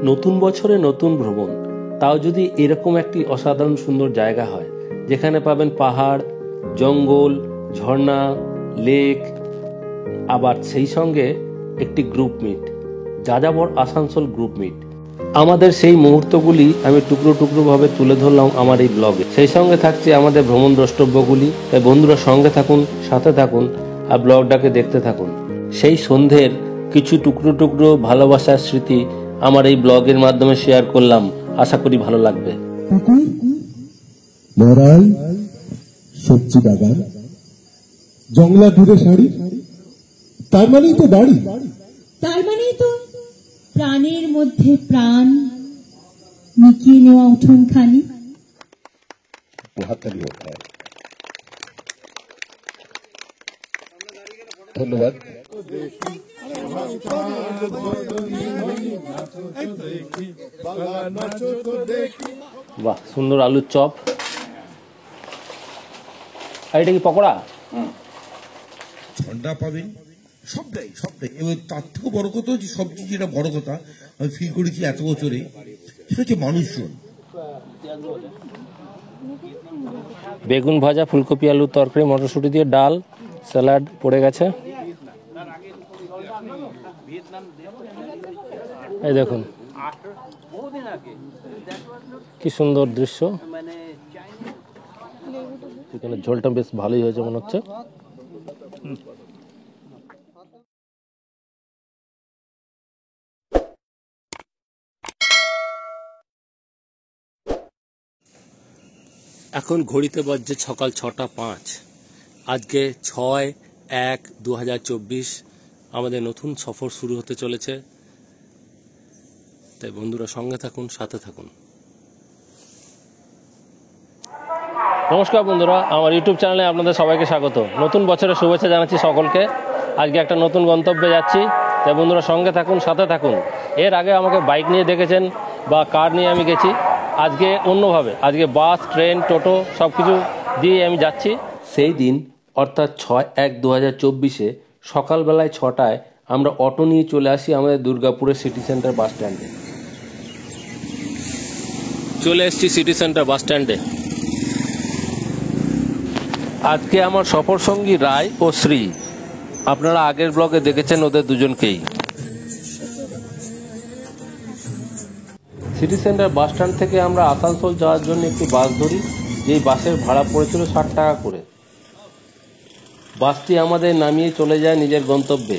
নতুন বছরে নতুন ভ্রমণ, তাও যদি এরকম একটি অসাধারণ সুন্দর জায়গা হয় যেখানে পাবেন পাহাড়, জঙ্গল, ঝর্ণা, লেক, আবার সেই সঙ্গে একটি গ্রুপ মিট, যাযাবর আসানসোল গ্রুপ মিট। আমাদের সেই মুহূর্তগুলি আমি টুকরো টুকরো ভাবে তুলে ধরলাম আমার এই ব্লগে। সেই সঙ্গে থাকছে আমাদের ভ্রমণ দ্রষ্টব্যগুলি। তাই বন্ধুরা সঙ্গে থাকুন, সাথে থাকুন আর ব্লগটাকে দেখতে থাকুন। সেই সন্ধ্যের কিছু টুকরো টুকরো ভালোবাসার স্মৃতি আমার এই ব্লগের মাধ্যমে শেয়ার করলাম। আশা করি ভালো লাগবে। মরাই, সবজি বাগান, জংলা ঘুরে শাড়ি, তার মানেই তো বাড়ি, তার মানেই তো প্রাণের মধ্যে প্রাণ মিকিয়ে নেওয়া উঠোনখানি। ধন্যবাদ। বাহ, সুন্দর আলুর চপ। আর এটা কি পকোড়া? ঠান্ডা পাবেন সবটাই সবটাই। এবার তার থেকেও বড় কথা হচ্ছে, সবচেয়ে যেটা বড় কথা আমি ফিল করেছি এত বছরে, সেটা হচ্ছে মানুষজন। বেগুন ভাজা, ফুলকপি আলুর তরকারি, মটরশুঁটি দিয়ে ডাল, স্যালাড পড়ে গেছে। এই দেখুন কি সুন্দর দৃশ্য। এখানে ঝোলটা বেশ ভালোই হয়েছে মনে হচ্ছে। এখন ঘড়িতে বাজছে সকাল 6:05। আজকে 6/1/2024 আমাদের নতুন সফর শুরু হতে চলেছে। তাই বন্ধুরা সঙ্গে থাকুন, সাথে থাকুন। নমস্কার বন্ধুরা, আমার ইউটিউব চ্যানেলে আপনাদের সবাইকে স্বাগত। নতুন বছরের শুভেচ্ছা জানাচ্ছি সকলকে। আজকে একটা নতুন গন্তব্যে যাচ্ছি, তাই বন্ধুরা সঙ্গে থাকুন, সাথে থাকুন। এর আগে আমাকে বাইক নিয়ে দেখেছেন বা কার নিয়ে আমি গেছি। আজকে অন্যভাবে, আজকে বাস, ট্রেন, টোটো সব কিছু দিয়ে আমি যাচ্ছি। সেই দিন অর্থাৎ 6/1/2024 সকালবেলায় 6টায় আমরা অটো নিয়ে চলে আসি আমাদের দুর্গাপুরের সিটি সেন্টার বাস স্ট্যান্ডে। চলে এসেছি সিটি সেন্টার বাস স্ট্যান্ডে। আজকে আমার সফর সঙ্গী রায় ও শ্রী। আপনারা আগের ব্লগে দেখেছেন ওদের দুজনকেই। সিটি সেন্টার বাস স্ট্যান্ড থেকে আমরা আসানসোল যাওয়ার জন্য একটি বাস ধরি, যেই বাসের ভাড়া পড়েছিল 60 টাকা করে। বাসটি আমাদের নামিয়ে চলে যায় নিজের গন্তব্যে।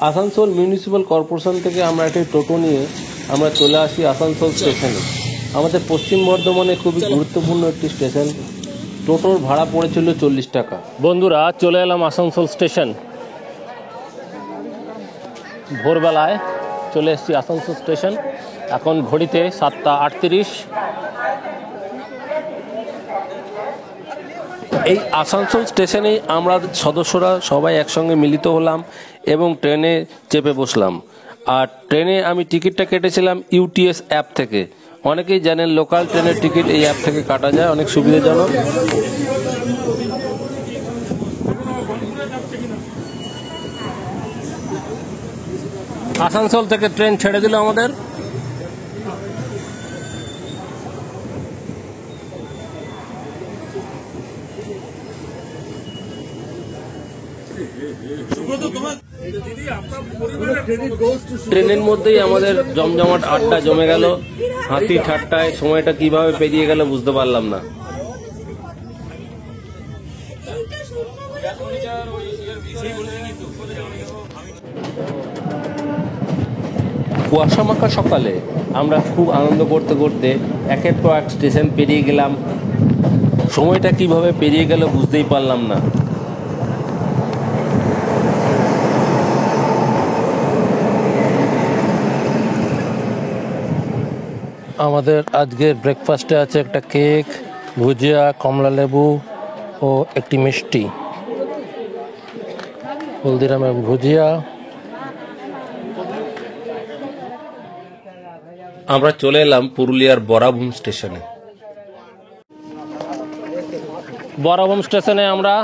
আসানসোল মিউনিসিপ্যাল কর্পোরেশন থেকে আমরা একটি টোটো নিয়ে আমরা চলে আসি আসানসোল স্টেশনে। আমাদের পশ্চিম বর্ধমানে খুবই গুরুত্বপূর্ণ একটি স্টেশন। টোটোর ভাড়া পড়েছিল 40 টাকা। বন্ধুরা চলে এলাম আসানসোল স্টেশন। ভোরবেলায় চলে এসেছি আসানসোল স্টেশন। এখন ঘড়িতে 7:38। এই আসানসোল স্টেশনেই আমরা সদস্যরা সবাই একসঙ্গে মিলিত হলাম এবং ট্রেনে চেপে বসলাম। আর ট্রেনে আমি টিকিটটা কেটেছিলাম ইউটিএস অ্যাপ থেকে। অনেকেই জানেন লোকাল ট্রেনের টিকিট এই অ্যাপ থেকে কাটা যায়, অনেক সুবিধাজনক। আসানসোল থেকে ট্রেন ছেড়ে দিল আমাদের। ট্রেনের মধ্যেই আমাদের জমজমাট আড্ডা জমে গেল। হাসি ঠাট্টায় সময়টা কিভাবে পেরিয়ে গেল বুঝতে পারলাম না। কুয়াশা মাখা সকালে আমরা খুব আনন্দ করতে করতে একের পর এক স্টেশন পেরিয়ে গেলাম। সময়টা কিভাবে পেরিয়ে গেল বুঝতেই পারলাম না। আমাদের আজকের ব্রেকফাস্টে আছে একটা কেক, ভুজিয়া, কমলা লেবু ও একটি মিষ্টি। হলদিরামের ভুজিয়া। আমরা চলে এলাম পুরুলিয়ার বরাভূম স্টেশনে। বরাভূম স্টেশনে আমরা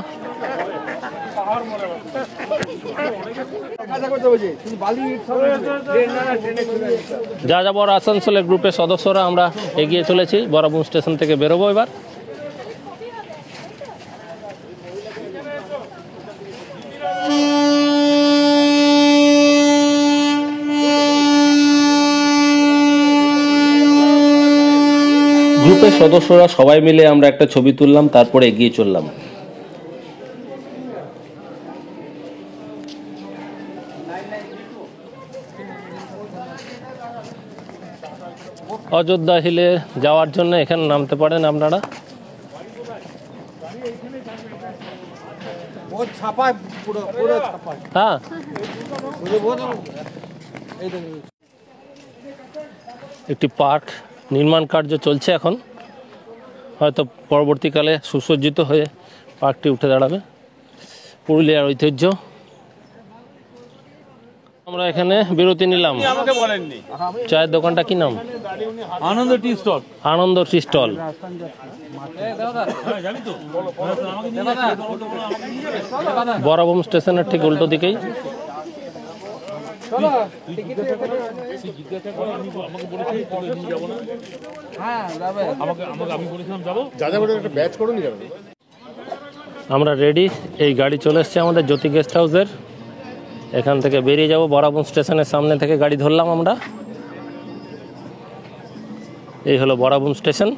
যা যাবর আসানসোলের গ্রুপের সদস্যরা আমরা এগিয়ে চলেছি, বরাবর স্টেশন থেকে বেরোবো এবার। গ্রুপের সদস্যরা সবাই মিলে আমরা একটা ছবি তুললাম, তারপরে এগিয়ে চললাম। অযোধ্যা হিলে যাওয়ার জন্য এখানে নামতে পারেন আপনারা। হ্যাঁ, একটি পার্ক নির্মাণ কার্য চলছে এখন, হয়তো পরবর্তীকালে সুসজ্জিত হয়ে পার্কটি উঠে দাঁড়াবে। পুরুলিয়ার ঐতিহ্য। আমরা এখানে বিরতি নিলাম। চায়ের দোকানটা কি নাম? আনন্দ টি স্টল। আনন্দ টি স্টল। বরাবর স্টেশনের ঠিক উল্টো দিকেই। আমরা রেডি, এই গাড়ি চলে এসছে আমাদের জ্যোতি গেস্ট হাউসের। এখান থেকে বেরিয়ে যাব, বরাবর স্টেশনের সামনে থেকে গাড়ি ধরলাম আমরা। এই হলো বরাবর স্টেশন।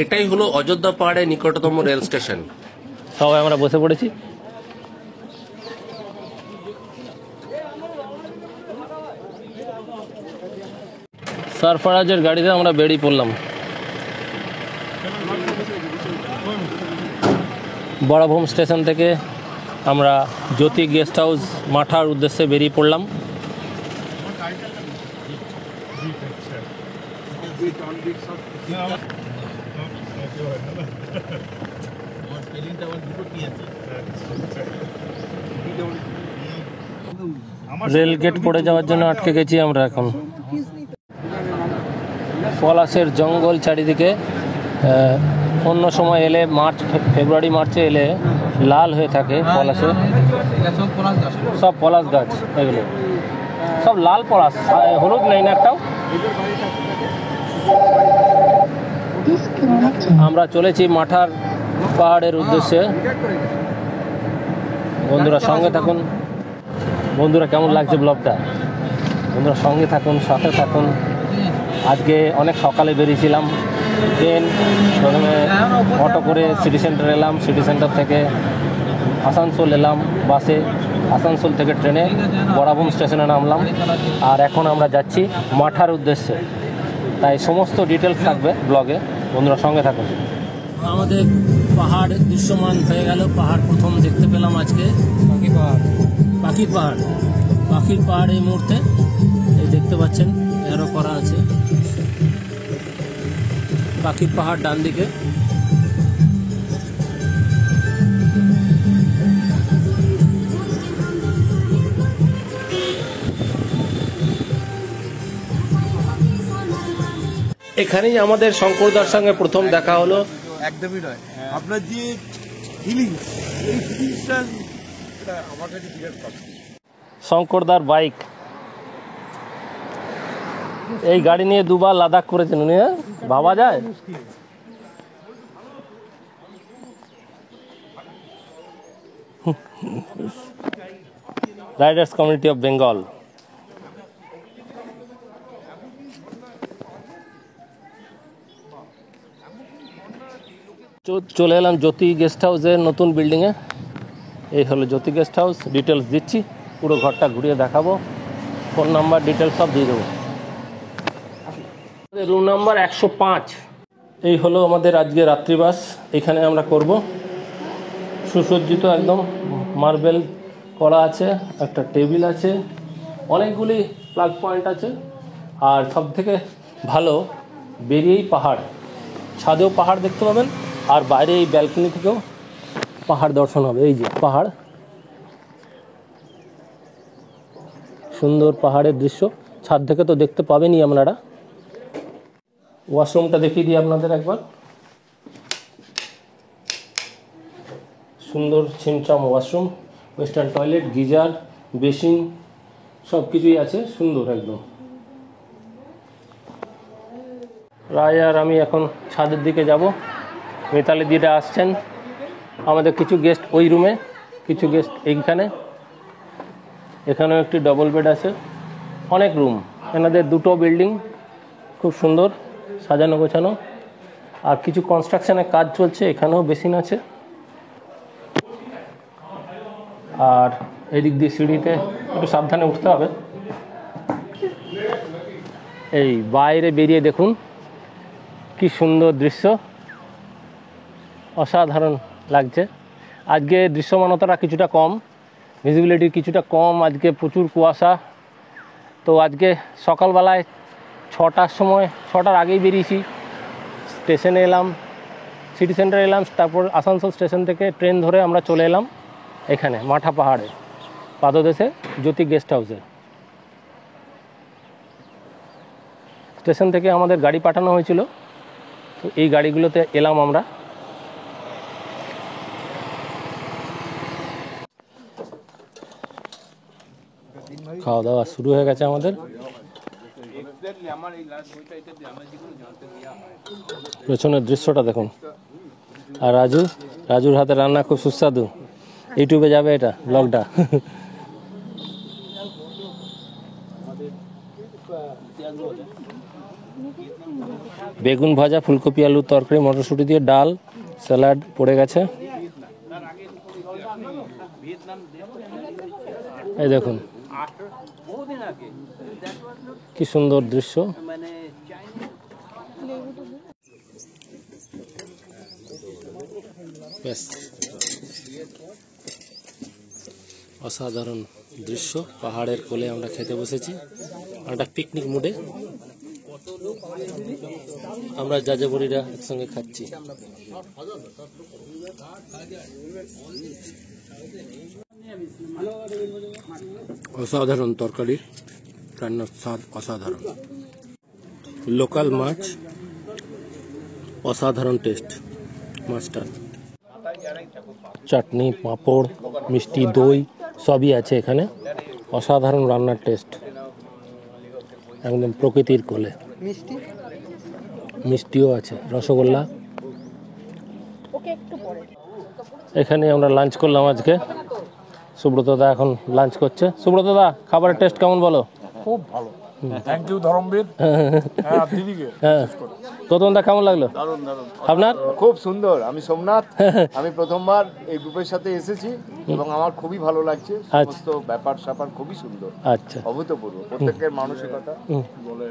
এটাই হলো অযোধ্যা পাহাড়ের নিকটতম রেল স্টেশন। সবাই আমরা বসে পড়েছি। সারফারাজের গাড়িতে আমরা বেরিয়ে পড়লাম। বরাভূম স্টেশন থেকে আমরা জ্যোতি গেস্ট হাউস মাঠার উদ্দেশ্যে বেরিয়ে পড়লাম। রেল গেট পড়ে যাওয়ার জন্য আটকে গেছি আমরা এখন। পলাশের জঙ্গল চারিদিকে। অন্য সময় এলে ফেব্রুয়ারি মার্চে এলে লাল হয়ে থাকে পলাশে, সব পলাশ গাছ, এগুলো সব লাল পলাশ, হলুদ নেই না একটাও। আমরা চলেছি মাঠার পাহাড়ের উদ্দেশ্যে। বন্ধুরা সঙ্গে থাকুন। বন্ধুরা কেমন লাগছে ব্লগটা? বন্ধুরা সঙ্গে থাকুন, সাথে থাকুন। আজকে অনেক সকালে বেরিয়েছিলাম। ট্রেন প্রথমে অটো করে সিটি সেন্টার এলাম, সিটি সেন্টার থেকে আসানসোল এলাম বাসে, আসানসোল থেকে ট্রেনে বরাবর স্টেশনে নামলাম। আর এখন আমরা যাচ্ছি মাঠার উদ্দেশ্যে, তাই সমস্ত ডিটেলস থাকবে ব্লগে। বন্ধুরা সঙ্গে থাকুন। আমাদের পাহাড় দৃশ্যমান হয়ে গেল। পাহাড় প্রথম দেখতে পেলাম আজকে, পাখির পাহাড়। পাখির পাহাড় এই মুহূর্তে এই দেখতে পাচ্ছেন, এরও করা আছে। পাখির পাহাড় ডান দিকে। এখানেই আমাদের শঙ্করদার সঙ্গে প্রথম দেখা হলো। একদমই নয়, আপনার যে ফিলিংস, এই ফিলিংসটা আমার কাছে বিরাট কষ্ট। শঙ্করদার বাইক, এই গাড়ি নিয়ে দুবার লাদাখ করেছেন উনি। ভাবা যায়? Riders community of Bengal. চলে এলাম জ্যোতি গেস্ট হাউসের নতুন বিল্ডিংয়ে। এই হলো জ্যোতি গেস্ট হাউস। ডিটেলস দিচ্ছি, পুরো ঘরটা ঘুরিয়ে দেখাবো, ফোন নাম্বার ডিটেলস সব দিয়ে দেবো। Room number 105। এই হলো আমাদের আজকে রাত্রিবাস, এখানে আমরা করব। সুসজ্জিত একদম, মার্বেল করা আছে, একটা টেবিল আছে, অনেকগুলি প্লাগ পয়েন্ট আছে। আর সব থেকে ভালো, বেরিয়েই পাহাড়, ছাদেও পাহাড় দেখতে পাবেন, আর বাইরে এই ব্যালকনি থেকেও পাহাড় দর্শন হবে। এই যে পাহাড়, সুন্দর পাহাড়ের দৃশ্য ছাদ থেকে তো দেখতে পাবেনই আপনারা। ওয়াশরুমটা দেখিয়ে দিই আপনাদের একবার। সুন্দর ছিমছাম washroom, western toilet, geyser, basin সব কিছুই আছে, সুন্দর একদম। রায় আর আমি এখন ছাদের দিকে যাব। মিতালি দিদা আসছেন, আমাদের কিছু গেস্ট ওই রুমে, কিছু গেস্ট এইখানে, এখানেও একটি ডবল বেড আছে, অনেক রুম। এনাদের দুটো বিল্ডিং, খুব সুন্দর সাজানো গোছানো। আর কিছু কনস্ট্রাকশনের কাজ চলছে, এখানেও বেসিন আছে। আর এদিক দিয়ে সিঁড়িতে একটু সাবধানে উঠতে হবে। এই বাইরে বেরিয়ে দেখুন কি সুন্দর দৃশ্য, অসাধারণ লাগছে। আজকে দৃশ্যমানতাটা কিছুটা কম, ভিজিবিলিটি কিছুটা কম, আজকে প্রচুর কুয়াশা। তো আজকে সকালবেলায় 6টার সময়, 6টার আগেই বেরিয়েছি, স্টেশনে এলাম, সিটি সেন্টারে এলাম, তারপর আসানসোল স্টেশন থেকে ট্রেন ধরে আমরা চলে এলাম এখানে মাঠা পাহাড়ে, পাদদেশে জ্যোতি গেস্ট হাউসে। স্টেশন থেকে আমাদের গাড়ি পাঠানো হয়েছিল, তো এই গাড়িগুলোতে এলাম আমরা। খাওয়া দাওয়া শুরু হয়ে গেছে আমাদের। পেছনের দৃশ্যটা দেখুন। আর রাজুর হাতে রান্না খুব সুস্বাদু, ইউটিউবে যাবে এটা ব্লগটা। বেগুন ভাজা, ফুলকপি আলুর তরকারি, মটরশুঁটি দিয়ে ডাল, স্যালাড পড়ে গেছে। এই দেখুন কি সুন্দর দৃশ্য। ব্যাস, অসাধারণ দৃশ্য। পাহাড়ের কোলে আমরা খেতে বসেছি, একটা পিকনিক মুডে আমরা যাযাবরীরা একসঙ্গে খাচ্ছি। অসাধারণ তরকারি, রান্নার স্বাদ অসাধারণ। লোকাল মাছ, অসাধারণ টেস্ট মাছটা। চাটনি, পাঁপড়, মিষ্টি, দই সবই আছে এখানে। অসাধারণ রান্নার টেস্ট, একদম প্রকৃতির কোলে। মিষ্টিও আছে, রসগোল্লা। এখানে আমরা লাঞ্চ করলাম আজকে। সুব্রত দা এখন লাঞ্চ করছে। সুব্রত দা, খাবারের টেস্ট কেমন বলো? খুব ভালো, থ্যাংক ইউ ধরমবীর। হ্যাঁ দিদিকে। হ্যাঁ, তোতন দা কেমন লাগলো? আপনার? খুব সুন্দর। আমি সোমনাথ, আমি প্রথমবার এই গ্রুপের সাথে এসেছি এবং আমার খুবই ভালো লাগছে। সমস্ত ব্যাপার স্যাপার খুবই সুন্দর, আচ্ছা, অভূতপূর্ব। প্রত্যেকের মানসিকতা বলে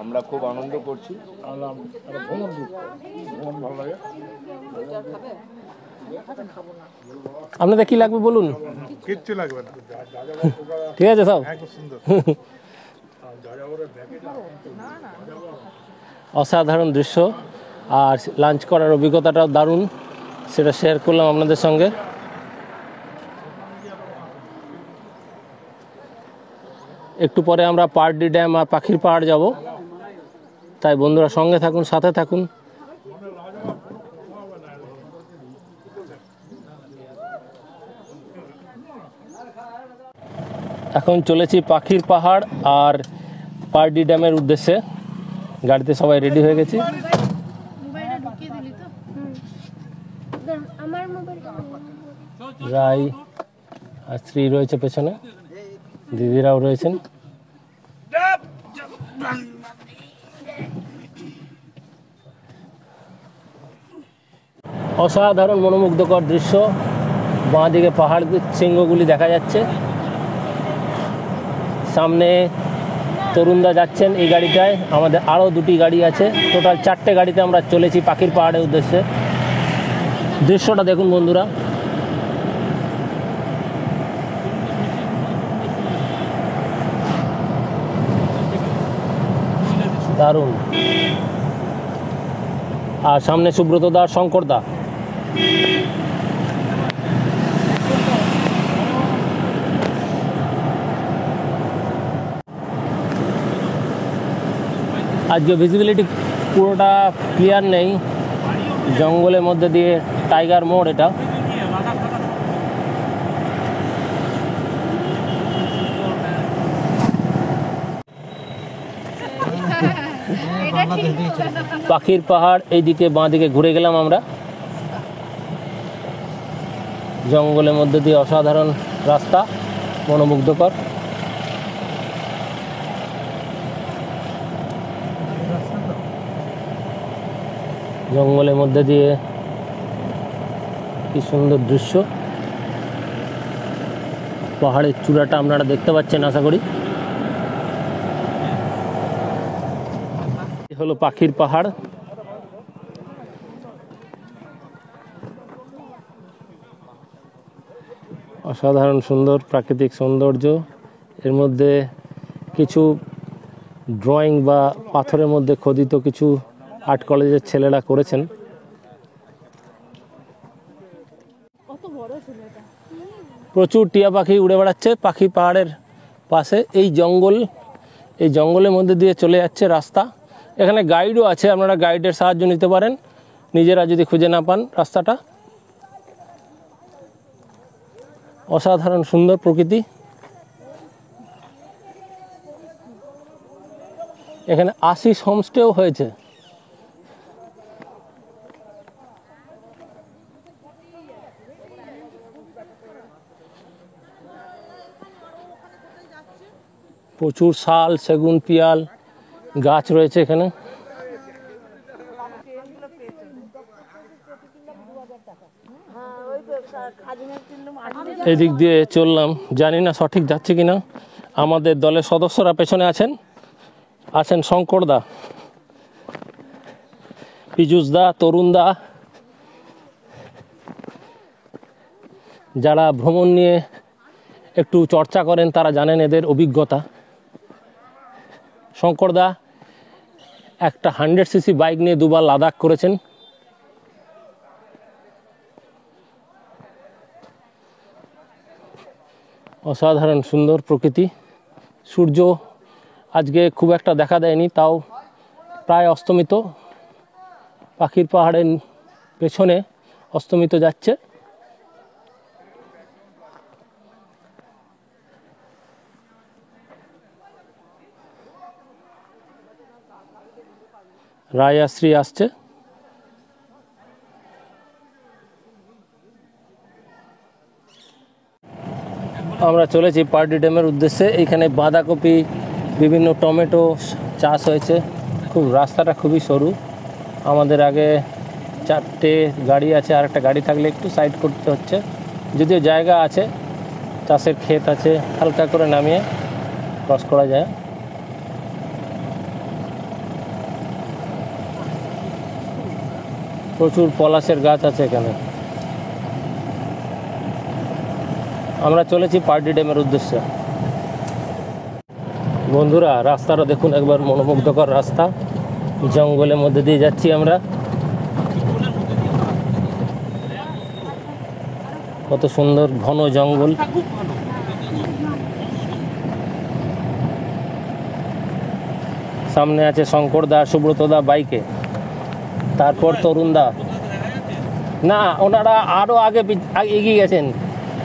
আমরা খুব আনন্দ করছি। ভালো লাগে। আপনাদের কি লাগবে বলুন? কিচ্ছু লাগবে না, ঠিক আছে সব। খুব সুন্দর। অসাধারণ দৃশ্য, আর লাঞ্চ করার অভিজ্ঞতাটাও দারুণ, সেটা শেয়ার করলাম আপনাদের সঙ্গে। একটু পরে আমরা পারডি ড্যাম আর পাখির পাহাড় যাব, তাই বন্ধুরা সঙ্গে থাকুন, সাথে থাকুন। এখন চলেছি পাখির পাহাড় আর পারডি ড্যামের উদ্দেশ্যে। গাড়িতে সবাই রেডি হয়ে গেছি। রাই আর শ্রী রয়েছে পেছনে, দিদিরাও রয়েছেন। অসাধারণ মনোমুগ্ধকর দৃশ্য। বাঁ দিকে পাহাড় শৃঙ্গগুলি দেখা যাচ্ছে। সামনে তরুণদা যাচ্ছেন এই গাড়িটায়, আমাদের আরও দুটি গাড়ি আছে, টোটাল 4টে গাড়িতে আমরা চলেছি পাখির পাহাড়ের উদ্দেশ্যে। দৃশ্যটা দেখুন বন্ধুরা, দারুণ। আর সামনে সুব্রত দা, শঙ্কর দা। আজকে ভিজিবিলিটি পুরোটা ক্লিয়ার নেই, জঙ্গলের মধ্যে দিয়ে টাইগার মোড় এটা। পাখির পাহাড়, এইদিকে বাঁ দিকে ঘুরে গেলাম আমরা। জঙ্গলের মধ্যে দিয়ে অসাধারণ রাস্তা, মনোমুগ্ধকর। জঙ্গলের মধ্যে দিয়ে কি সুন্দর দৃশ্য। পাহাড়ের চূড়াটা আপনারা দেখতে পাচ্ছেন আশা করি। হলো পাখির পাহাড়। অসাধারণ সুন্দর প্রাকৃতিক সৌন্দর্য। এর মধ্যে কিছু ড্রয়িং বা পাথরের মধ্যে খোদিত কিছু আর্ট কলেজের ছেলেরা করেছেন। প্রচুর টিয়া পাখি উড়ে বেড়াচ্ছে পাখি পাহাড়ের পাশে। এই জঙ্গলের মধ্যে দিয়ে চলে যাচ্ছে রাস্তা। এখানে গাইডও আছে, আপনারা গাইডের সাহায্য নিতে পারেন নিজেরা যদি খুঁজে না পান রাস্তাটা। অসাধারণ সুন্দর প্রকৃতি। এখানে আশিস হোমস্টেও হয়েছে। প্রচুর শাল, সেগুন, পিয়াল গাছ রয়েছে এখানে। এদিক দিয়ে চললাম, জানি না সঠিক যাচ্ছে কিনা। আমাদের দলের সদস্যরা পেছনে আছেন শঙ্করদা, পীযুষদা, তরুণদা, যারা ভ্রমণ নিয়ে একটু চর্চা করেন তারা জানেন এদের অভিজ্ঞতা। শঙ্করদা একটা 100cc বাইক নিয়ে দুবার লাদাখ করেছেন। অসাধারণ সুন্দর প্রকৃতি। সূর্য আজকে খুব একটা দেখা দেয়নি, তাও প্রায় অস্তমিত। পাখির পাহাড়ের পেছনে অস্তমিত যাচ্ছে। রায়াশ্রী আসছে। আমরা চলেছি পার্ডি ড্যামের উদ্দেশ্যে। এইখানে বাঁধাকপি, বিভিন্ন টমেটো চাষ হয়েছে। রাস্তাটা খুবই সরু। আমাদের আগে 4টে গাড়ি আছে, আর একটা গাড়ি থাকলে একটু সাইড করতে হচ্ছে। যদিও জায়গা আছে, চাষের ক্ষেত আছে, হালকা করে নামিয়ে ক্রস করা যায়। প্রচুর পলাশের গাছ আছে এখানে। আমরা চলেছি পার্ডি ড্যামের উদ্দেশ্যে। বন্ধুরা, রাস্তাটা দেখুন একবার, মনোমুগ্ধকর রাস্তা। জঙ্গলের মধ্যে দিয়ে যাচ্ছি আমরা। কত সুন্দর ঘন জঙ্গল। সামনে আছে শঙ্করদা, সুব্রতদা বাইকে, তারপর তরুণদা, না ওনারা আরও আগে এগিয়ে গেছেন,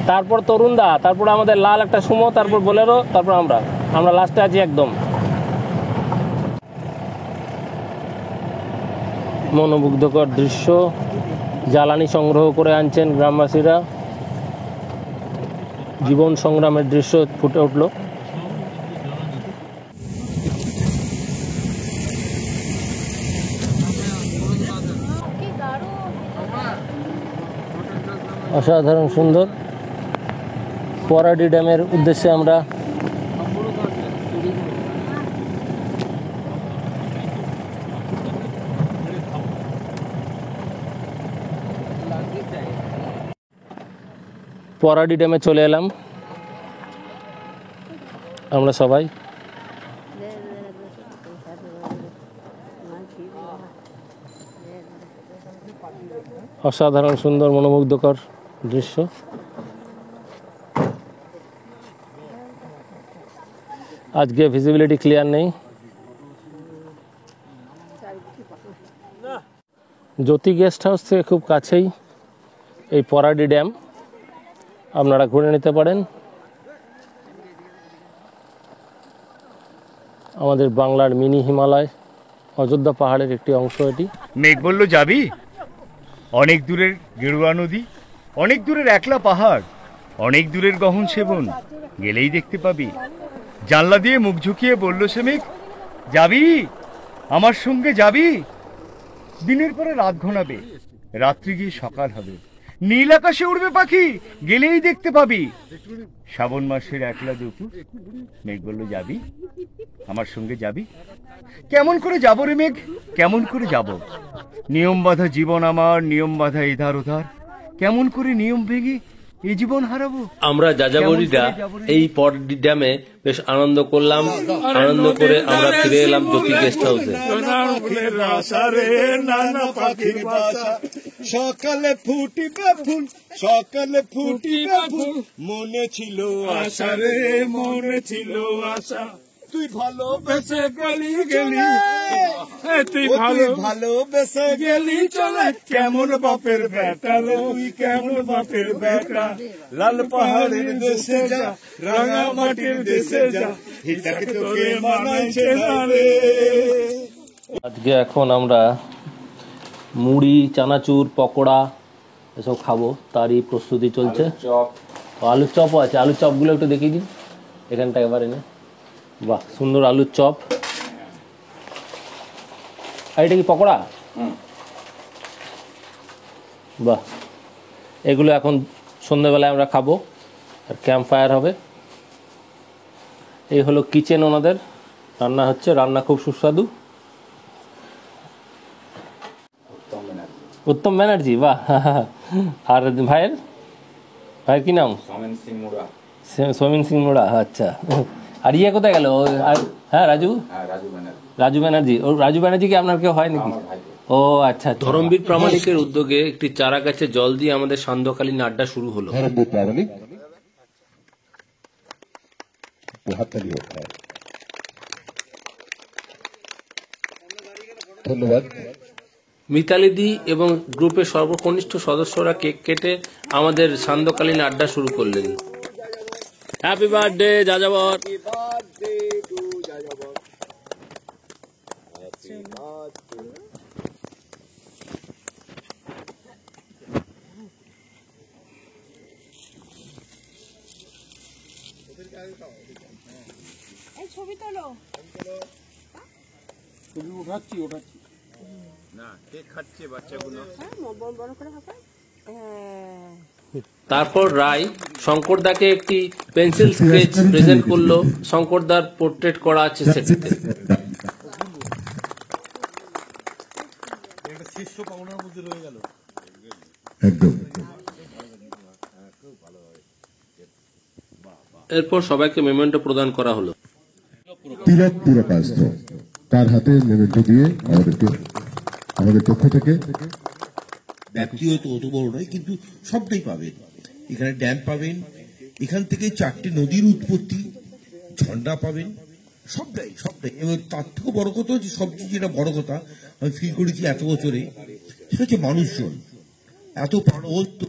তারপর তরুণদা, তারপর আমাদের লাল একটা সুমো, তারপর বোলেরো, তারপর আমরা লাস্টে আছি একদম। মনোমুগ্ধকর দৃশ্য। জ্বালানি সংগ্রহ করে আনছেন গ্রামবাসীরা। জীবন সংগ্রামের দৃশ্য ফুটে উঠল। অসাধারণ সুন্দর। পরাডি ড্যামের উদ্দেশ্যে আমরা পরাডি ড্যামে চলে এলাম আমরা সবাই। অসাধারণ সুন্দর মনোমুগ্ধকর দৃশ্য। আজকে ভিজিবিলিটি ক্লিয়ার নেই। জ্যোতি গেস্ট হাউস থেকে খুব কাছেই এই পরাডি ড্যাম, আপনারা ঘুরে নিতে পারেন। আমাদের বাংলার মিনি হিমালয়, অযোধ্যা পাহাড়ের একটি অংশ এটি। মেঘ বলল যাবি, অনেক দূরের গেরুয়া নদী, অনেক দূরের একলা পাহাড়, অনেক দূরের গহন সেবন, গেলেই দেখতে পাবি। জানলা দিয়ে মুখ ঝুঁকিয়ে বলল সে মেঘ, যাবি আমার সঙ্গে যাবি। দিনের পরে রাত ঘনাবে, রাত্রি গিয়ে সকাল হবে, নীল আকাশে উড়বে পাখি, গেলেই দেখতে পাবি। শ্রাবণ মাসের একলা দুপুর, মেঘ বলল যাবি আমার সঙ্গে যাবি। কেমন করে যাব রে মেঘ, কেমন করে যাব? নিয়ম বাঁধা জীবন আমার, নিয়ম বাঁধা এধার ওধার, কেমন করে নিয়ম ভেঙে এই জীবন হারাবো? আমরা যাযাবরীরা এই পরডি ড্যামে বেশ আনন্দ করলাম। আনন্দ করে আমরা ফিরে এলাম জ্যোতি গেস্ট হাউসে। সকালে ফুটিবে ফুল, সকালে ফুটিবে ফুল, মনে ছিল আশা রে, মনে ছিল আশা। তুই ভালোবেসে গেলি গেলি, তুই ভালোবেসে গেলি চলে, কেমন বাপের বেটা রে, তুই কেমন বাপের বেটা। লাল পাহাড়ের দেশে যা, রাঙা মাটির দেশে যা, এটাকে তোকে মানাইছে না রে। আজকে এখন আমরা মুড়ি, চানাচুর, পকোড়া এসব খাবো, তারই প্রস্তুতি চলছে। আলুর চপও আছে, আলুর চপগুলো একটু দেখিয়ে দিন এখানটা এবার এনে। বাহ, সুন্দর আলুর চপ। আর এটা কি পকোড়া? বাহ, এগুলো এখন সন্ধ্যেবেলায় আমরা খাবো আর ক্যাম্প ফায়ার হবে। এই হলো কিচেন, ওনাদের রান্না হচ্ছে, রান্না খুব সুস্বাদু। উত্তম ব্যানার্জি, বাহ। আর ভাইয়ের কি নাম? সোমেন সিং মুড়া। আচ্ছা, আর ইয়ে কোথায় গেল? হ্যাঁ, রাজু ব্যানার্জি। ও রাজু ব্যানার্জি কি আপনার কেউ হয় নাকি? ও আচ্ছা। ধরমবীর প্রামাণিকের উদ্যোগে একটি চারা গাছে জল দিয়ে আমাদের সান্ধ্যকালীন আড্ডা শুরু হলো। ধন্যবাদ। মিতালি দি এবং গ্রুপের সর্বকনিষ্ঠ সদস্যরা কেক কেটে আমাদের সান্ধ্যকালীন আড্ডা শুরু করলেন। হ্যাপি বার্থডে যাযাবর। ছবি তোলো। ছবি উঠাচ্ছি না, কেক খাচ্ছে বাচ্চাগুলো। বড় করে হবে। তারপর রায় শঙ্করদাকে একটি পেন্সিল স্কেচ প্রেজেন্ট করলো। শঙ্করদার পোর্ট্রেট করা আছে সেটিতে। এরপর সবাইকে মেমেন্টো প্রদান করা হলো। তিলক পুরকাস্ত তার হাতে মেমেন্টো দিয়ে আমাদের পক্ষ থেকে। ব্যক্তিগত অত বড় নয়, কিন্তু সবটাই পাবেন এখানে। ড্যাম পাবেন, এখান থেকে 4টে নদীর উৎপত্তি, ঝর্ণা পাবেন, সবটাই। এবং তার থেকেও বড় কথা হচ্ছে, সবচেয়ে যেটা বড় কথা আমি ফিল করেছি এত বছরে, সেটা হচ্ছে মানুষজন এত প্রাণবন্ত।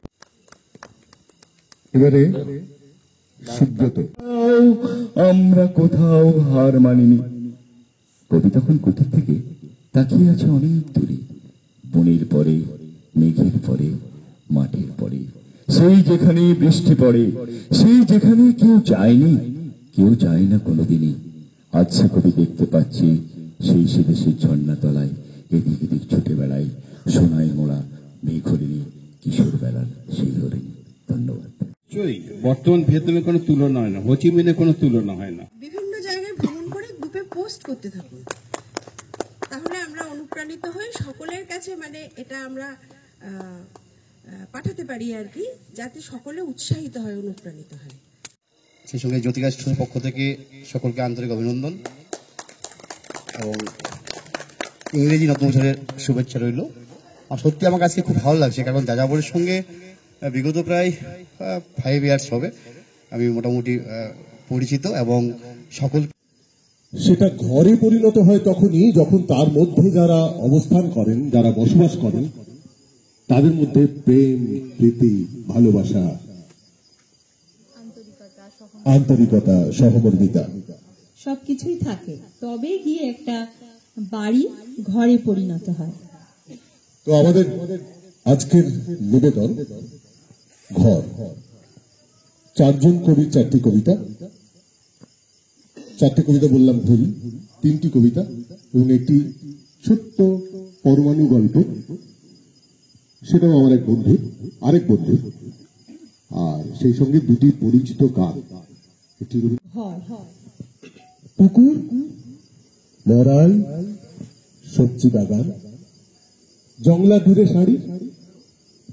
এবারে সুব্রত। আমরা কোথাও হার মানিনি। কবি তখন কোথা থেকে তাকিয়ে আছে অনেক দূরে, বনের পরে, মেঘের পরে, মাঠের পরে, সেই যেখানে বৃষ্টি পড়ে, সেই যেখানে কেউ যায়নি, কেউ যায় না কোনোদিনই। আচ্ছা কবি দেখতে পাচ্ছি সেই সে দেশের ঝর্ণা তলায় এদিক এদিক ছুটে বেড়ায় সোনায় মোড়া মেঘ হরিণী, কিশোর বেলার সেই হরিণী। ধন্যবাদ। বর্তমান ভিয়েতনামে কোনো তুলনা হয় না, হোচিমিনে কোনো তুলনা হয় না। বিভিন্ন জায়গায় ভ্রমণ করে গ্রুপে পোস্ট করতে থাকুন, তাহলে আমরা অনুপ্রাণিত হই সকলের কাছে, মানে এটা আমরা পাঠাতে পারি আর কি, যাতে সকলে উৎসাহিত হয়, অনুপ্রাণিত হয়। সেই সঙ্গে জ্যোতিকাষ্ঠের পক্ষ থেকে সকলকে আন্তরিক অভিনন্দন এবং ইংরেজি নতুন বছরের শুভেচ্ছা রইল। আর সত্যি আমার কাছে খুব ভালো লাগছে, কারণ যাযাবরের সঙ্গে বিগত প্রায় 5 ইয়ার্স হবে আমি মোটামুটি পরিচিত, এবং সকল সেটা ঘরে পরিণত হয় তখনই যখন তার মধ্যে যারা অবস্থান করেন, যারা বসবাস করেন, তাদের মধ্যে প্রেম, প্রীতি, ভালোবাসা, আন্তরিকতা, সহমর্মিতা সবকিছুই থাকে, তবে গিয়ে একটা বাড়ি ঘরে পরিণত হয়। তো আমাদের আজকের নিবেদন ঘর। 4 জন কবির 4টি কবিতা, 4টি কবিতা বললাম ভুল, 3টি কবিতা এবং একটি ছোট্ট পরমাণু গল্প, সেটাও আমার আরেক বন্ধু, আর সেই সঙ্গে 2টি পরিচিত গান। একটি পুকুর, মরাল, সবজি বাগান, জংলা দূরে শাড়ি,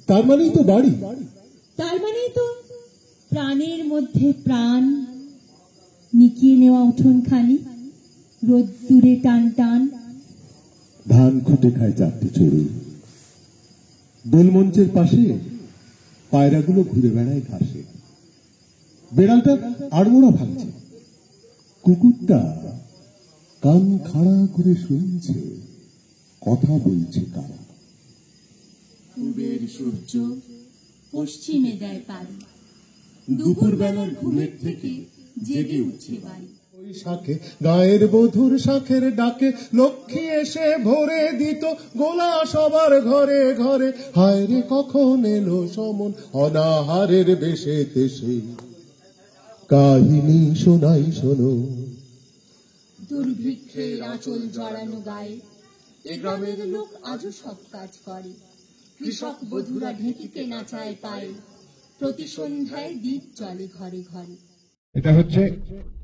তার মানেই তো বাড়ি, তার মানেই তো প্রাণের মধ্যে প্রাণ, নিকিয়ে নেওয়া উঠোনখানি, রোদ্দুরে টান টান। ধান খুঁটে খায় 4টি চড়ুই, দোলমঞ্চের পাশে পায়রাগুলো ঘুরে বেড়ায় ঘাসে, বেড়ালটা আড়মোড়া ভাঙছে, কুকুরটা কান খাড়া করে শুনছে, কথা বলছে কারা। পূবের সূর্য পশ্চিমে দেয় পাড়ি, দুপুর বেলার ঘুমের থেকে জেগে উঠছে বাড়ি। ওই শাখে গায়ের বধুর শাখের ডাকে লক্ষ্মী এসে ভরে দিত গোলা সবার ঘরে ঘরে। হায় রে কখন এলো সমন অনাহারের বেশে তেসে, কাহিনী শোনাই শোনো। দুর্ভিক্ষের আঁচল জড়ানো গায়ে এ গ্রামের লোক আজও সব কাজ করে, কৃষক বধুরা ঢেঁকিতে নাচায় পায়ে, প্রতি সন্ধ্যায় দ্বীপ চলে ঘরে ঘরে। এটা হচ্ছে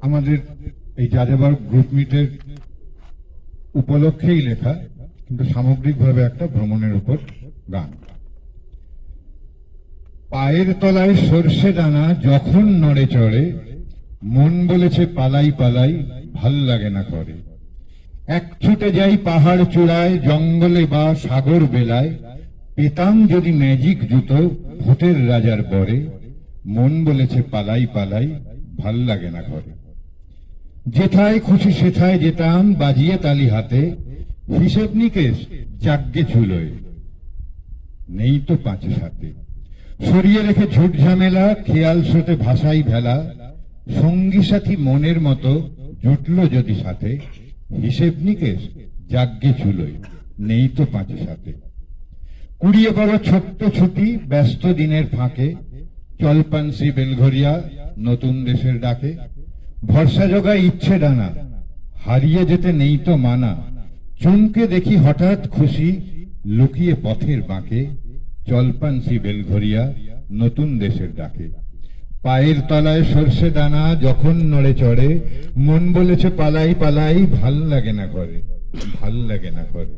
আমাদের এই যাযাবর গ্রুপ মিটের উপলক্ষেই লেখা, কিন্তু সামগ্রিকভাবে একটা ভ্রমণের উপর গান। পায়ের তলায় সর্ষে দানা যখন নড়ে চড়ে, মন বলেছে পালাই পালাই ভাল লাগে না করে। এক ছুটে যাই পাহাড় চূড়ায়, জঙ্গলে বা সাগর বেলায়, পেতাম যদি ম্যাজিক জুতো ভূতের রাজার পরে, মন বলেছে পালাই পালাই ভাল লাগে না ঘরে। যেথায় খুশি সেথায় যেতাম বাজিয়ে তালি হাতে, হিসেব নিকেশ যাগ্যে চুলোয়, নেই তো 5 সাথে। সরিয়ে রেখে ঝুট ঝামেলা, খেয়াল স্রোতে ভাষাই ভেলা, সঙ্গী সাথী মনের মতো জুটলো যদি সাথে, হিসেব নিকেশ যাগ্যে চুলোয়, নেই তো 5 সাথে। কুড়িয়ে পড়ো ছোট্ট ছুটি ব্যস্ত দিনের ফাঁকে, চলপানসি বেলঘরিয়া নতুন দেশের ডাকে। ভরসা জোগায় ইচ্ছে ডানা, হারিয়ে যেতে নেই তো মানা, চমকে দেখি হঠাৎ খুশি লুকিয়ে পথের বাঁকে, চলপানসি বেলঘরিয়া নতুন দেশের ডাকে। পায়ের তলায় সর্ষে দানা যখন নড়ে চড়ে, মন বলেছে পালাই পালাই ভাল লাগে না করে, ভাল লাগে না করে,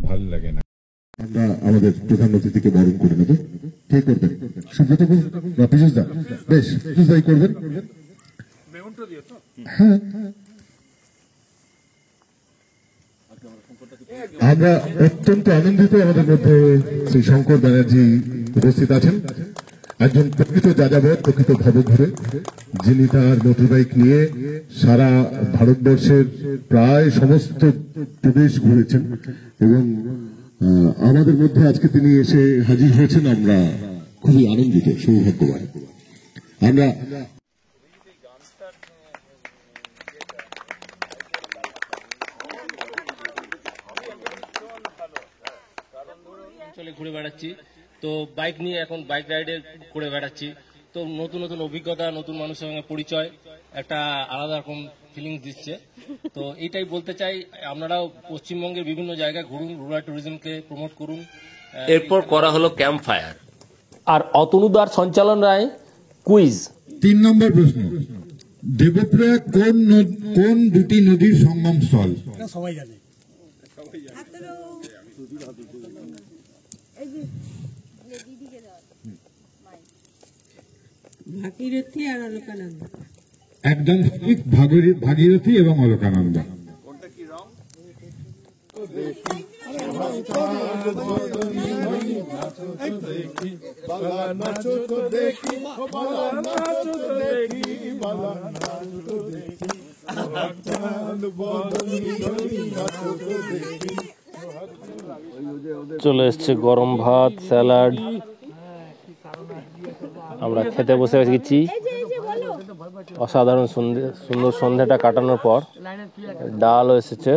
ভাল লাগে না। আমরা আমাদের প্রধান অতিথিকে বরণ করে নেব। কে করবেন? সুব্রত বা পীযুষ দা? বেশ, পীযুষ দাই করবেন। হ্যাঁ, আমরা অত্যন্ত আনন্দিত আমাদের মধ্যে শ্রী শঙ্কর ব্যানার্জি উপস্থিত আছেন, একজন প্রকৃত যাযাবর, প্রকৃত ভবঘুরে, যিনি তার মোটর বাইক নিয়ে সারা ভারতবর্ষের প্রায় সমস্ত প্রদেশ ঘুরেছেন এবং আমাদের মধ্যে আজকে তিনি এসে হাজির হয়েছেন। আমরা খুবই আনন্দিত, সৌভাগ্যবান। আমরা অঞ্চলে ঘুরে বেড়াচ্ছি, তো বাইক নিয়ে এখন বাইক রাইডে করে বেড়াচ্ছি, তো নতুন নতুন অভিজ্ঞতা, নতুন মানুষের সঙ্গে পরিচয়, একটা আলাদা রকম ফিলিংস দিচ্ছে। তো এইটাই বলতে চাই, আপনারাও পশ্চিমবঙ্গের বিভিন্ন জায়গায় ঘুরুন, রুরাল ট্যুরিজমকে প্রমোট করুন। এরপর করা হলো ক্যাম্প ফায়ার, আর অতনুদার সঞ্চালনায় কুইজ। 3 নম্বর প্রশ্ন, দেবপ্রয়াগ কোন 2টি নদীর সঙ্গম স্থল? সবাই জানে। ভাগীরথী আর অলকানন্দা। একদম ঠিক, ভাগীরথী এবং অলকানন্দা। চলে এসছে গরম ভাত, স্যালাড, আমরা খেতে বসে গেছি। অসাধারণ সুন্দর সন্ধ্যাটা কাটানোর পর ডালও এসেছে,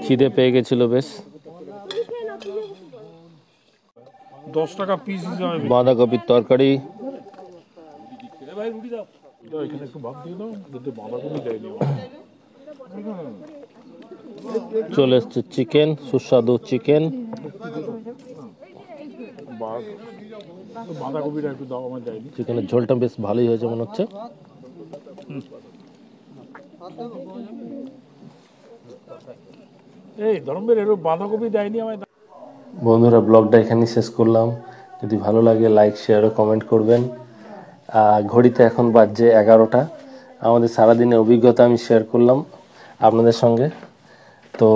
খিদে পেয়ে গেছিল বেশ। 10 টাকা পিস হিসাবে বাঁধাকপির তরকারি, এখানে একটু ভাত দিয়ে দাও, কিন্তু বাঁধাকপি দেয়নি। চলে এসছে চিকেন, সুস্বাদু চিকেন। বাঁধাকপিটা একটু দাও, আমার দেয়নি। চিকেনের ঝোলটা বেশ ভালোই হয়েছে মনে হচ্ছে। এই ধর্মের এর বাঁধাকপি দেয়নি আমায়। বন্ধুরা, ব্লগটা এখানেই শেষ করলাম। যদি ভালো লাগে লাইক, শেয়ার ও কমেন্ট করবেন। ঘড়িতে এখন বাজছে 11টা। আমাদের সারাদিনের অভিজ্ঞতা আমি শেয়ার করলাম আপনাদের সঙ্গে। তো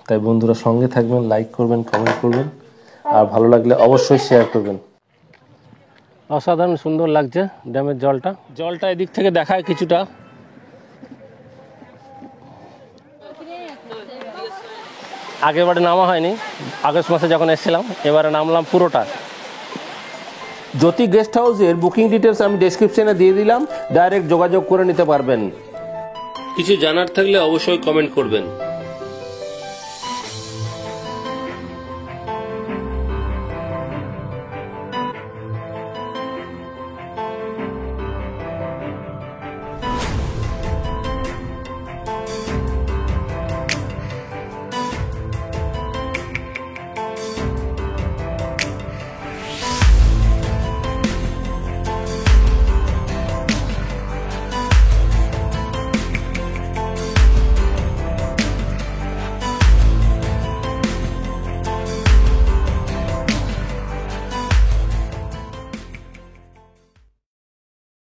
তাই বন্ধুরা সঙ্গে থাকবেন, লাইক করবেন, কমেন্ট করবেন, আর ভালো লাগলে অবশ্যই শেয়ার করবেন। অসাধারণ সুন্দর লাগছে ড্যামের জলটা। জলটা এদিক থেকে দেখায় কিছুটা। আগেরবারে নামা হয়নি, আগস্ট মাসে যখন এসেছিলাম, এবারে নামলাম পুরোটা। জ্যোতি গেস্ট হাউসের বুকিং ডিটেলস আমি ডেসক্রিপশনে দিয়ে দিলাম, ডাইরেক্ট যোগাযোগ করে নিতে পারবেন। কিছু জানার থাকলে অবশ্যই কমেন্ট করবেন।